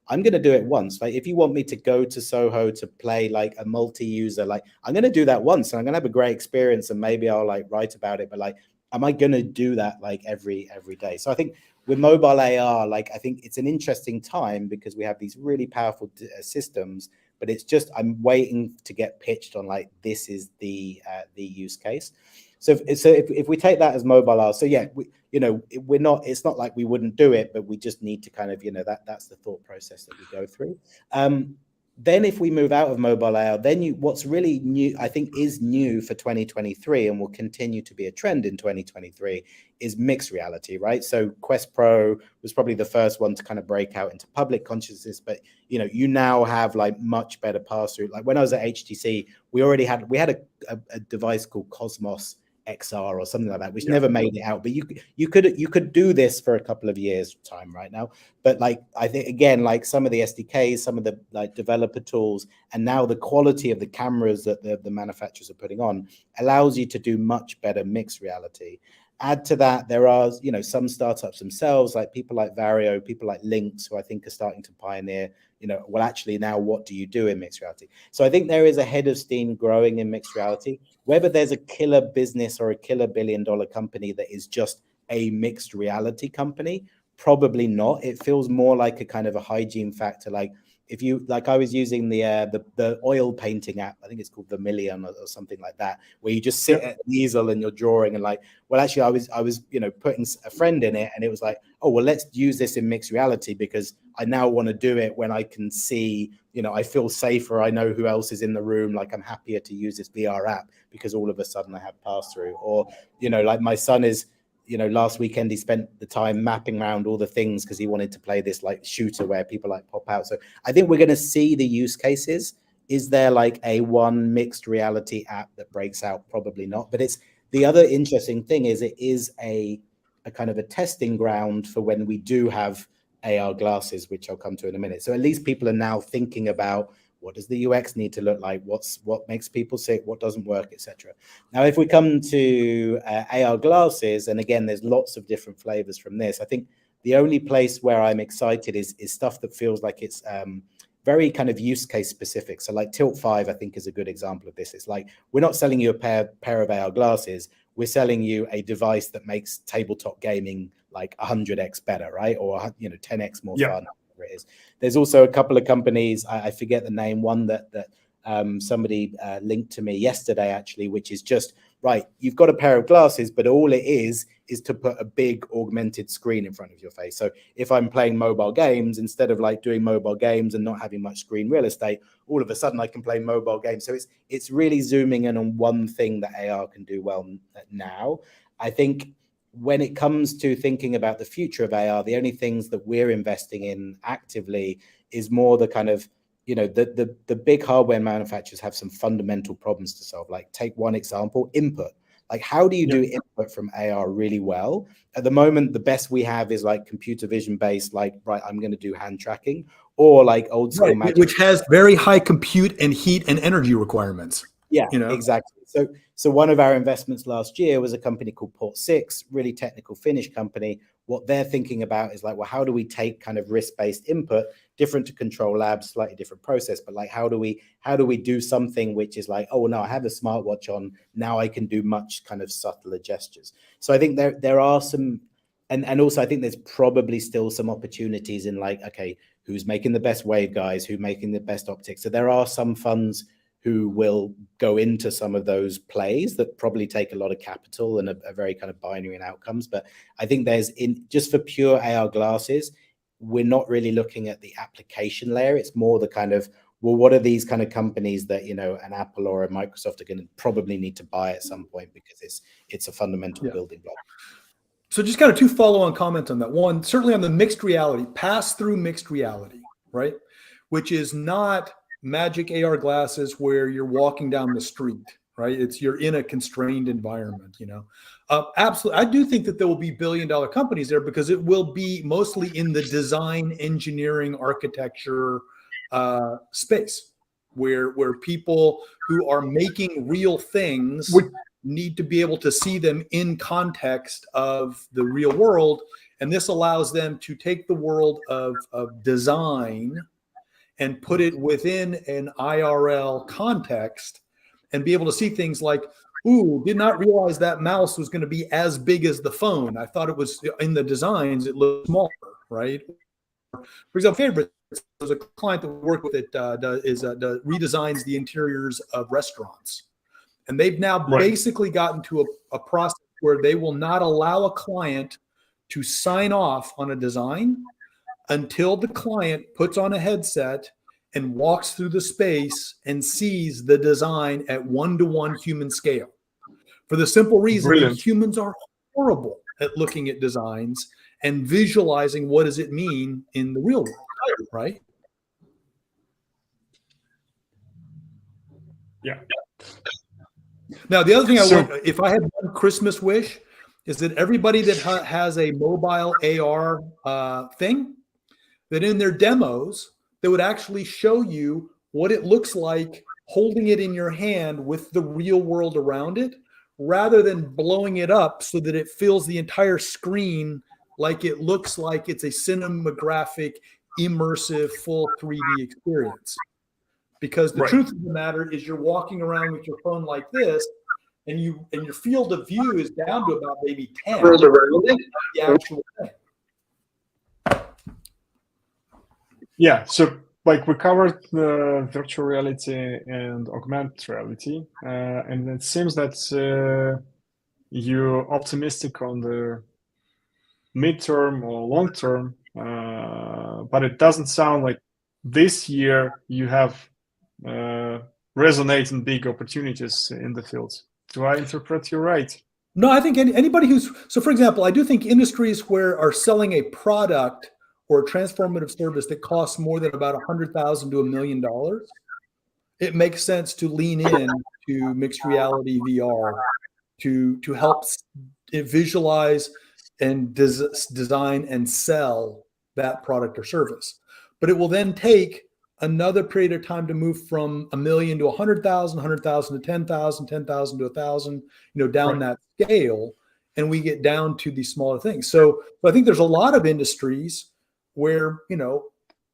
I'm going to do it once. If you want me to go to Soho to play a multi-user, I'm going to do that once and I'm going to have a great experience and maybe I'll write about it. But am I going to do that every day? So I think with mobile AR, I think it's an interesting time because we have these really powerful systems, but it's just, I'm waiting to get pitched on this is the use case. So if we take that as mobile AR, so yeah, we're not, it's not like we wouldn't do it, but we just need to kind of, that's the thought process that we go through. Then if we move out of mobile AR, then what's really new, I think is new for 2023 and will continue to be a trend in 2023 is mixed reality, right? So Quest Pro was probably the first one to kind of break out into public consciousness, but you now have much better pass through. When I was at HTC, we had a device called Cosmos XR or something like that, which never made it out, but you could do this for a couple of years time right now. But I think again, some of the SDKs, some of the developer tools, and now the quality of the cameras that the manufacturers are putting on allows you to do much better mixed reality. Add to that, there are some startups themselves, people like Vario, people like Lynx, who I think are starting to pioneer, well, actually now what do you do in mixed reality? So I think there is a head of steam growing in mixed reality. Whether there's a killer business or a killer billion-dollar company that is just a mixed reality company, probably not. It feels more like a kind of a hygiene factor. If you I was using the oil painting app, I think it's called Vermilion or something like that, where you just sit at an easel and you're drawing and well, actually I was putting a friend in it and it was oh, well, let's use this in mixed reality because I now want to do it when I can see, I feel safer. I know who else is in the room. I'm happier to use this VR app because all of a sudden I have pass through. Or, my son is, last weekend he spent the time mapping around all the things because he wanted to play this shooter where people pop out. So I think we're going to see the use cases. Is there a one mixed reality app that breaks out? Probably not. But it's the other interesting thing is it is a kind of a testing ground for when we do have AR glasses, which I'll come to in a minute. So at least people are now thinking about What does the UX need to look like? What makes people sick? What doesn't work, etc. Now, if we come to AR glasses, and again, there's lots of different flavors from this. I think the only place where I'm excited is stuff that feels like it's very kind of use case specific. So like Tilt 5, I think, is a good example of this. It's like, we're not selling you a pair of AR glasses. We're selling you a device that makes tabletop gaming like 100x better, right? Or 10x more fun. It is. There's also a couple of companies, I forget the name, one that somebody linked to me yesterday actually, which is just, right, you've got a pair of glasses, but all it is to put a big augmented screen in front of your face. So if I'm playing mobile games, instead of like doing mobile games and not having much screen real estate, all of a sudden I can play mobile games. So it's really zooming in on one thing that AR can do well now. I think when it comes to thinking about the future of AR, the only things that we're investing in actively is more the kind of, the big hardware manufacturers have some fundamental problems to solve. Like, take one example, input. Like, how do you do input from AR really well? At the moment, the best we have is like computer vision based, like, right, I'm going to do hand tracking, or like old school magic, which has very high compute and heat and energy requirements. Yeah, exactly. So one of our investments last year was a company called Port 6, really technical Finnish company. What they're thinking about is like, well, how do we take kind of risk-based input, different to control labs, slightly different process, but like, how do we do something which is like, oh no, I have a smartwatch on, now I can do much kind of subtler gestures. So I think there are some, and also I think there's probably still some opportunities in like, okay, who's making the best waveguides, who's making the best optics. So there are some funds who will go into some of those plays that probably take a lot of capital and are very kind of binary in outcomes. But I think just for pure AR glasses, we're not really looking at the application layer. It's more the kind of, well, what are these kind of companies that, an Apple or a Microsoft are going to probably need to buy at some point, because it's a fundamental building block. So just kind of two follow-on comments on that. One, certainly on the mixed reality, pass-through mixed reality, right? Which is not magic AR glasses where you're walking down the street, right? You're in a constrained environment, Absolutely. I do think that there will be billion-dollar companies there, because it will be mostly in the design, engineering, architecture space, where people who are making real things need to be able to see them in context of the real world. And this allows them to take the world of design and put it within an IRL context and be able to see things like, ooh, did not realize that mouse was going to be as big as the phone. I thought it was in the designs, it looked smaller, right? For example, there's a client that we work with that redesigns the interiors of restaurants. And they've now basically gotten to a process where they will not allow a client to sign off on a design until the client puts on a headset and walks through the space and sees the design at 1-to-1 human scale. For the simple reason that humans are horrible at looking at designs and visualizing what does it mean in the real world, right? Yeah. Now, the other thing if I had one Christmas wish, is that everybody that has a mobile AR thing, that in their demos, they would actually show you what it looks like holding it in your hand with the real world around it, rather than blowing it up so that it fills the entire screen like it looks like it's a cinematographic, immersive, full 3D experience. Because the truth of the matter is, you're walking around with your phone like this, and your field of view is down to about maybe 10. The actual thing. Yeah, so like we covered the virtual reality and augmented reality, and it seems that you're optimistic on the midterm or long term, but it doesn't sound like this year you have resonating big opportunities in the field. Do I interpret you right? No, I think anybody so for example, I do think industries where are selling a product or a transformative service that costs more than about $100,000 to $1 million, it makes sense to lean in to mixed reality VR to help visualize and design and sell that product or service. But it will then take another period of time to move from 1 million to 100,000, 100,000 to 10,000, 10,000 to 1,000, down that scale, and we get down to these smaller things. So I think there's a lot of industries where,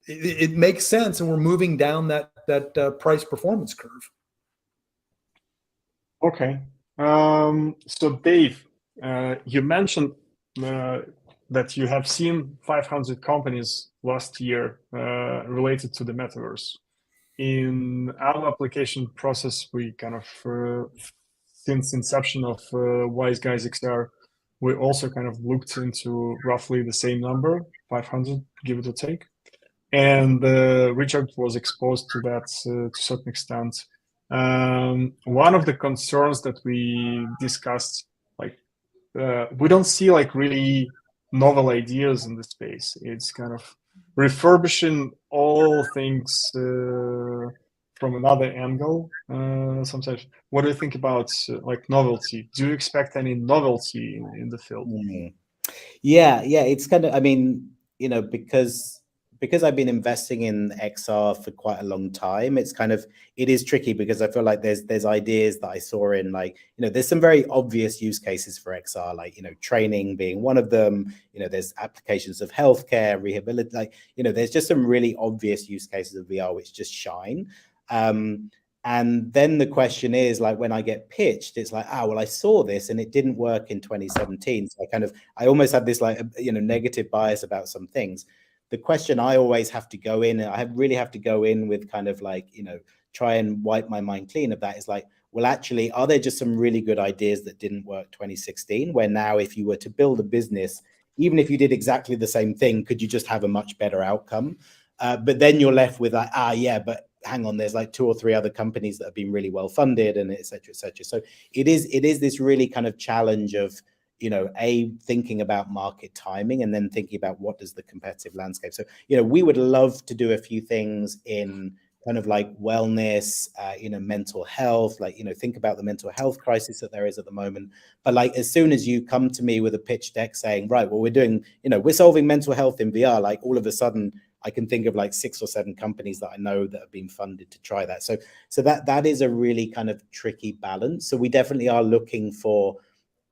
it makes sense, and we're moving down that price performance curve. Okay. So Dave, you mentioned that you have seen 500 companies last year related to the metaverse. In our application process, we kind of, since inception of Wise Guys XR, we also kind of looked into roughly the same number, 500, give it a take. And Richard was exposed to that to a certain extent. One of the concerns that we discussed, we don't see really novel ideas in the space. It's kind of refurbishing all things from another angle sometimes. What do you think about novelty? Do you expect any novelty in the field? Yeah, it's kind of, because I've been investing in XR for quite a long time, it is tricky, because I feel like there's ideas that I saw in there's some very obvious use cases for XR, training being one of them. There's applications of healthcare, rehabilitation, there's just some really obvious use cases of VR which just shine. And then the question is, when I get pitched, it's well, I saw this and it didn't work in 2017. So I almost have this negative bias about some things. The question I always have to go in, and I really have to go in with try and wipe my mind clean of that, is well, actually, are there just some really good ideas that didn't work 2016, where now if you were to build a business, even if you did exactly the same thing, could you just have a much better outcome? But then you're left with but hang on, there's 2 or 3 other companies that have been really well funded, and et cetera, et cetera. So it is this really kind of challenge of, thinking about market timing, and then thinking about what does the competitive landscape. So, we would love to do a few things in kind of wellness, mental health, think about the mental health crisis that there is at the moment. But as soon as you come to me with a pitch deck saying, right, well, we're doing, we're solving mental health in VR, all of a sudden I can think of 6 or 7 companies that I know that have been funded to try that. So that is a really kind of tricky balance. So we definitely are looking for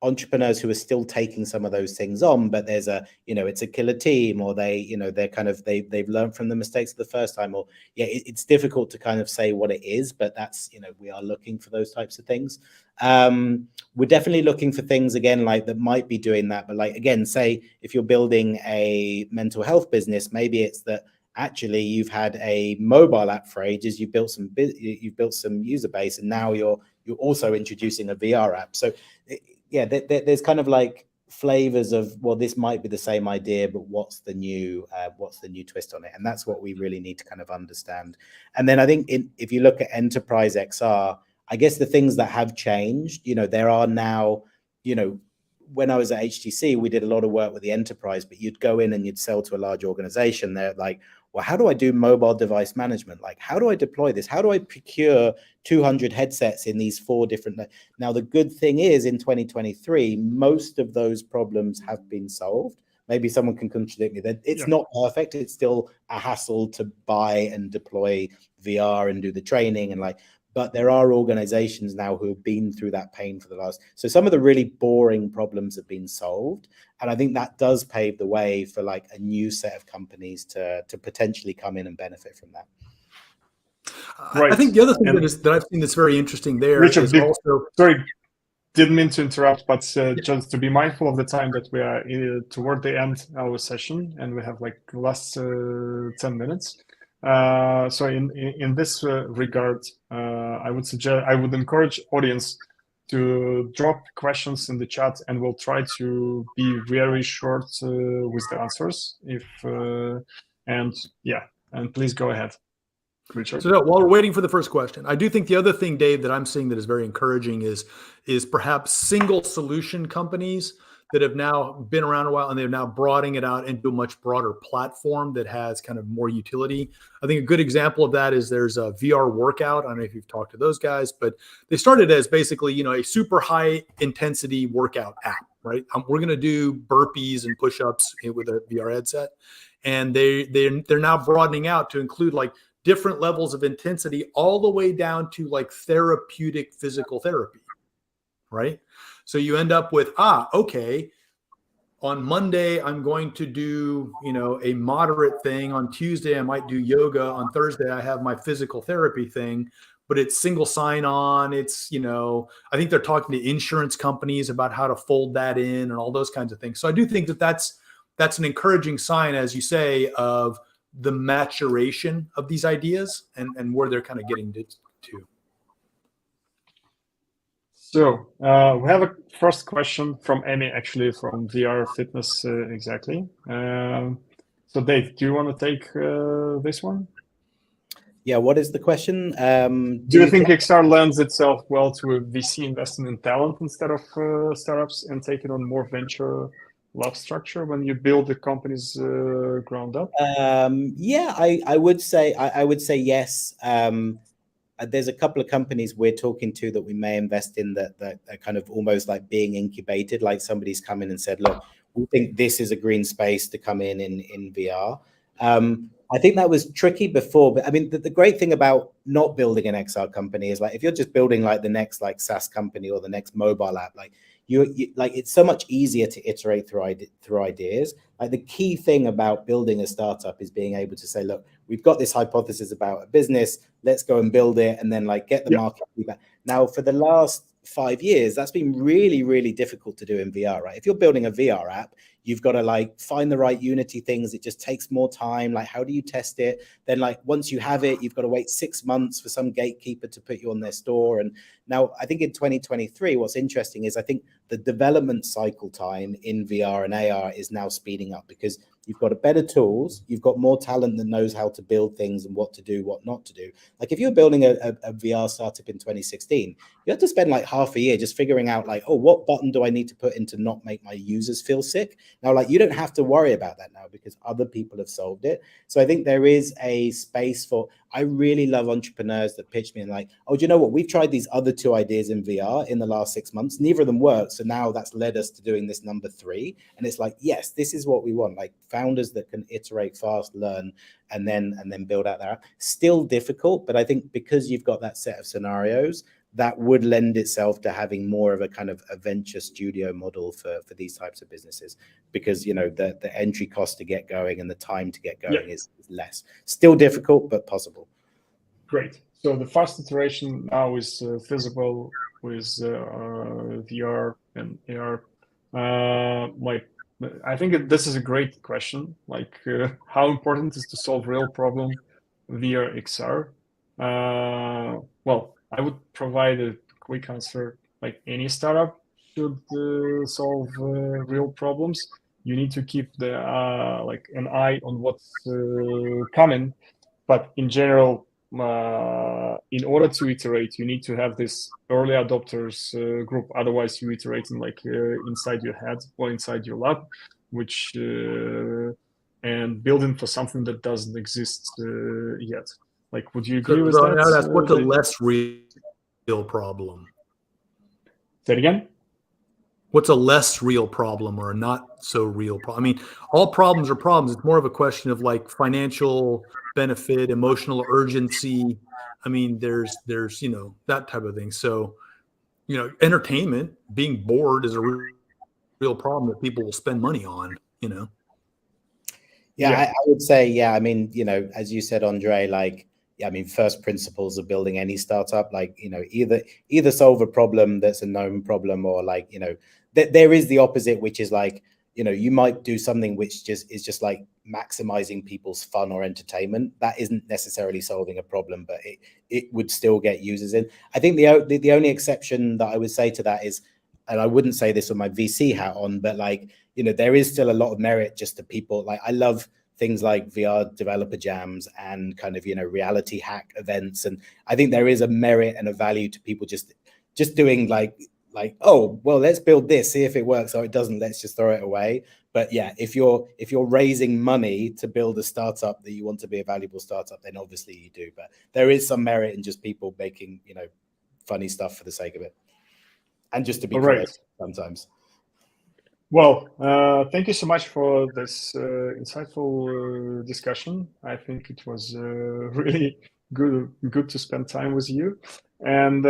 entrepreneurs who are still taking some of those things on, but there's it's a killer team, or they've learned from the mistakes of the first time, or it's difficult to kind of say what it is, but that's, we are looking for those types of things. We're definitely looking for things again, that might be doing that, but again, say if you're building a mental health business, maybe it's that actually you've had a mobile app for ages, you've built some user base, and now you're also introducing a VR app. So there's kind of flavors of, well, this might be the same idea, but what's the new twist on it? And that's what we really need to kind of understand. And then I think if you look at Enterprise XR, I guess the things that have changed, there are now, when I was at HTC, we did a lot of work with the enterprise, but you'd go in and you'd sell to a large organization. They're well, how do I do mobile device management? How do I deploy this? How do I procure 200 headsets in these 4 different? Now, the good thing is in 2023, most of those problems have been solved. Maybe someone can contradict me that it's not perfect. It's still a hassle to buy and deploy VR and do the training and but there are organizations now who have been through that pain for the last. So some of the really boring problems have been solved. And I think that does pave the way for a new set of companies to potentially come in and benefit from that. Right. I think the other thing that I've seen that's very interesting there, Richard, is sorry, didn't mean to interrupt, but just to be mindful of the time that we are toward the end of our session, and we have last 10 minutes. So in this regard, I would encourage audience to drop questions in the chat, and we'll try to be very short with the answers. And please go ahead, Richard. So while we're waiting for the first question, I do think the other thing, Dave, that I'm seeing that is very encouraging is perhaps single solution companies that have now been around a while, and they're now broadening it out into a much broader platform that has kind of more utility. I think a good example of that is there's a VR Workout. I don't know if you've talked to those guys, but they started as basically, a super high intensity workout app, right? We're going to do burpees and push-ups with a VR headset. And they're now broadening out to include different levels of intensity, all the way down to like therapeutic physical therapy, right? So you end up with, okay, on Monday, I'm going to do, a moderate thing. On Tuesday, I might do yoga. On Thursday, I have my physical therapy thing, but it's single sign-on. It's, I think they're talking to insurance companies about how to fold that in and all those kinds of things. So I do think that that's an encouraging sign, as you say, of the maturation of these ideas and where they're kind of getting to. So we have a first question from Amy, actually, from VR Fitness, exactly. So Dave, do you want to take this one? Yeah, what is the question? Do you think XR lends itself well to a VC investing in talent instead of startups and taking on more venture love structure when you build the company's ground up? Yeah, I would say yes. There's a couple of companies we're talking to that we may invest in that are kind of almost like being incubated, like somebody's come in and said, look, we think this is a green space to come in VR. I think that was tricky before, but I mean, the great thing about not building an XR company is like, if you're just building like the next like SaaS company or the next mobile app, like you like, it's so much easier to iterate through ideas. Like the key thing about building a startup is being able to say, look, we've got this hypothesis about a business, let's go and build it and then like get the market feedback. Now, for the last 5 years, that's been really, really difficult to do in VR, right? If you're building a VR app, you've got to like find the right Unity things. It just takes more time. Like, how do you test it? Then like, once you have it, you've got to wait 6 months for some gatekeeper to put you on their store. And now I think in 2023, what's interesting is I think the development cycle time in VR and AR is now speeding up because you've got better tools, you've got more talent that knows how to build things and what to do, what not to do. Like if you're building a VR startup in 2016, you had to spend like half a year just figuring out like, oh, what button do I need to put in to not make my users feel sick? Now, like you don't have to worry about that now because other people have solved it. So I think there is a space for, I really love entrepreneurs that pitch me and like, oh, do you know what? We've tried these other 2 ideas in VR in the last 6 months. Neither of them worked. So now that's led us to doing this number 3. And it's like, yes, this is what we want. Like founders that can iterate fast, learn, and then build out their app. Still difficult, but I think because you've got that set of scenarios, that would lend itself to having more of a kind of a venture studio model for these types of businesses, because the entry cost to get going and the time to get going is less. Still difficult, but possible. Great. So the first iteration now is feasible with VR and AR. I think this is a great question. Like, how important is to solve real problem via XR? Well, I would provide a quick answer. Like any startup should solve real problems. You need to keep the like an eye on what's coming, but in general, in order to iterate, you need to have this early adopters group. Otherwise, you iterate in like inside your head or inside your lab, which and building for something that doesn't exist yet. Like, would you agree with that? That's what's a less real problem. Say it again. What's a less real problem or a not so real problem? I mean, all problems are problems. It's more of a question of like financial benefit, emotional urgency. I mean, there's that type of thing. So, entertainment, being bored is a real problem that people will spend money on. I would say, I mean, as you said, Andre, like, I mean, first principles of building any startup, like, either solve a problem that's a known problem, or like, there is the opposite, which is like, you might do something which is just like maximizing people's fun or entertainment. That isn't necessarily solving a problem, but it would still get users in. I think the only exception that I would say to that is, and I wouldn't say this with my VC hat on, but like, there is still a lot of merit just to people. Like, I love things like VR developer jams and kind of, reality hack events. And I think there is a merit and a value to people just doing like, oh, well, let's build this, see if it works, or it doesn't, let's just throw it away. But yeah, if you're raising money to build a startup that you want to be a valuable startup, then obviously you do. But there is some merit in just people making, funny stuff for the sake of it. And just to be creative sometimes. Well, thank you so much for this insightful discussion. I think it was really good to spend time with you. And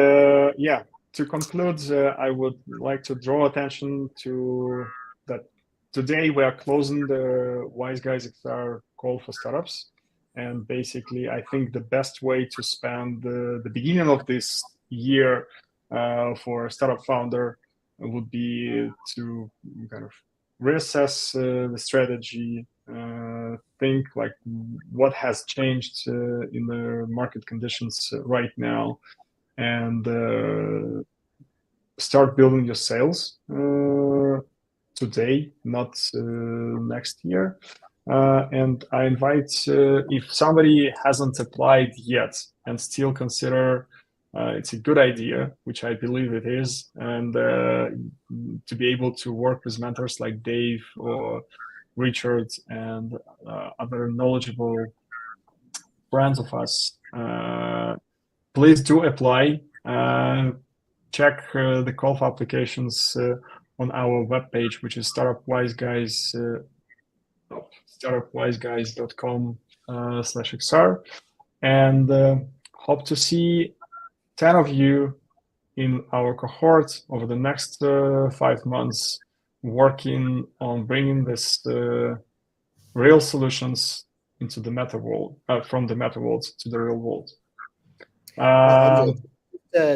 yeah, to conclude, I would like to draw attention to that today we are closing the Wise Guys XR call for startups. And basically, I think the best way to spend the beginning of this year for a startup founder would be to kind of reassess the strategy, think like what has changed in the market conditions right now, and start building your sales today, not next year. And I invite, if somebody hasn't applied yet and still consider it's a good idea, which I believe it is, and to be able to work with mentors like Dave or Richard and other knowledgeable friends of us, please do apply. Check the call for applications on our webpage, which is startupwiseguys.com/XR, and hope to see 10 of you in our cohort over the next 5 months, working on bringing this real solutions into the meta world, from the meta world to the real world.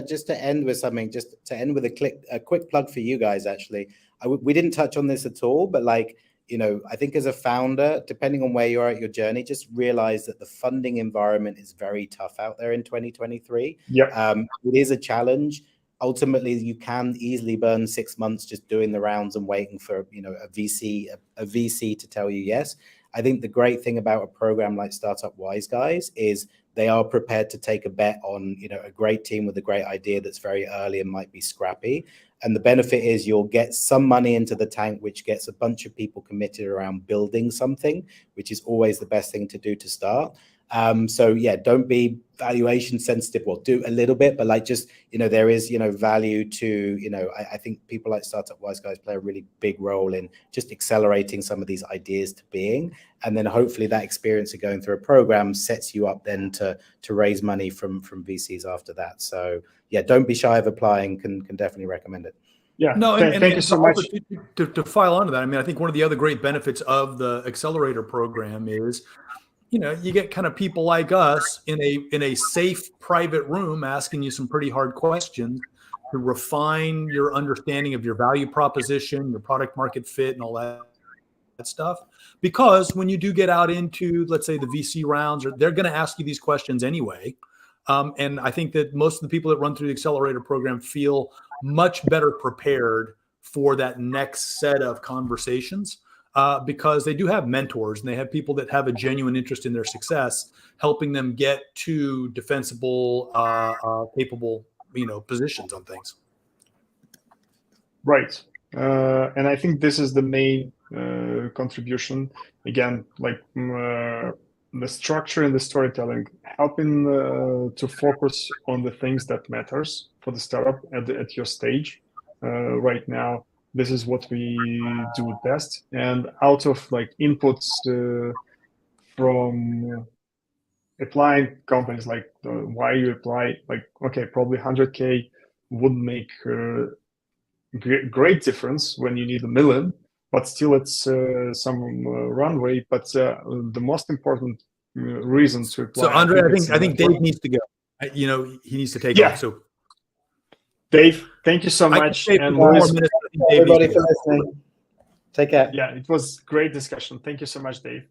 Just to end with something, just to end with a quick plug for you guys. Actually, we didn't touch on this at all, but like, you know, I think as a founder, depending on where you are at your journey, just realize that the funding environment is very tough out there in 2023. Yeah, it is a challenge. Ultimately, you can easily burn 6 months just doing the rounds and waiting for, you know, a VC to tell you yes. I think the great thing about a program like Startup Wise Guys is they are prepared to take a bet on, you know, a great team with a great idea that's very early and might be scrappy. And the benefit is you'll get some money into the tank, which gets a bunch of people committed around building something, which is always the best thing to do to start. So yeah, don't be valuation sensitive. Well, do a little bit, but like, just, you know, there is, you know, value to, you know, I think people like Startup Wise Guys play a really big role in just accelerating some of these ideas to being. And then hopefully that experience of going through a program sets you up then to raise money from VCs after that. So yeah, don't be shy of applying. Can definitely recommend it. Yeah, no, thank you so much. To file onto that, I mean, I think one of the other great benefits of the accelerator program is, you know, you get kind of people like us in a safe private room asking you some pretty hard questions to refine your understanding of your value proposition, your product market fit, and all that stuff. Because when you do get out into, let's say, the VC rounds, they're going to ask you these questions anyway. And I think that most of the people that run through the accelerator program feel much better prepared for that next set of conversations. Because they do have mentors and they have people that have a genuine interest in their success, helping them get to defensible, capable, you know, positions on things. Right, and I think this is the main contribution. Again, like the structure and the storytelling, helping to focus on the things that matters for the startup at your stage right now. This is what we do best. And out of like inputs from applying companies, like why you apply, like, okay, probably 100K would make great difference when you need $1 million, but still it's some runway. But the most important reason to apply. So Andre, I think Dave needs to go. You know, he needs to take off. So Dave, thank you so much. And everybody for listening. Take care. Yeah, it was a great discussion. Thank you so much, Dave.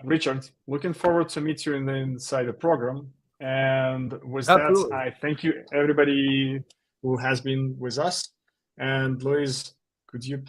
Richard, looking forward to meet you inside the program. And with that, I thank you, everybody who has been with us. And Luis, could you